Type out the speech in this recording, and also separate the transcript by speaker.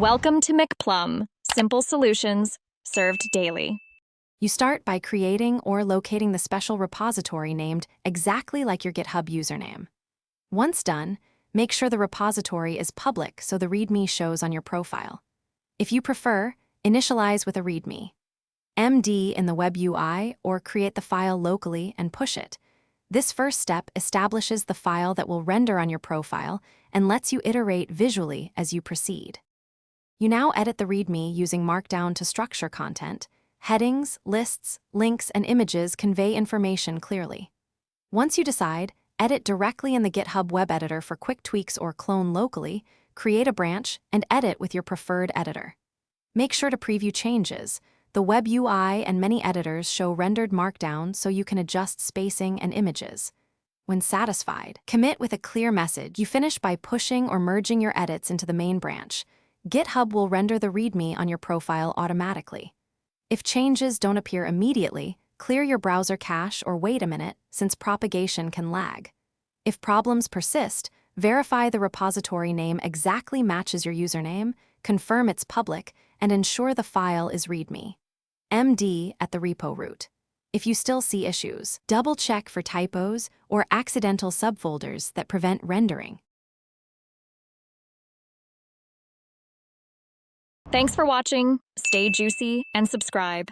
Speaker 1: Welcome to McPlum, simple solutions served daily.
Speaker 2: You start by creating or locating the special repository named exactly like your GitHub username. Once done, make sure the repository is public so the README shows on your profile. If you prefer, initialize with a README. MD in the web UI or create the file locally and push it. This first step establishes the file that will render on your profile and lets you iterate visually as you proceed. You now edit the README using Markdown to structure content. Headings, lists, links, and images convey information clearly. Once you decide, edit directly in the GitHub web editor for quick tweaks or clone locally, create a branch, and edit with your preferred editor. Make sure to preview changes. The web UI and many editors show rendered Markdown so you can adjust spacing and images. When satisfied, commit with a clear message. You finish by pushing or merging your edits into the main branch. GitHub will render the README on your profile automatically. If changes don't appear immediately, clear your browser cache or wait a minute, since propagation can lag. If problems persist, verify the repository name exactly matches your username, confirm it's public, and ensure the file is README. MD at the repo root. If you still see issues, double-check for typos or accidental subfolders that prevent rendering.
Speaker 1: Thanks for watching. Stay juicy and subscribe.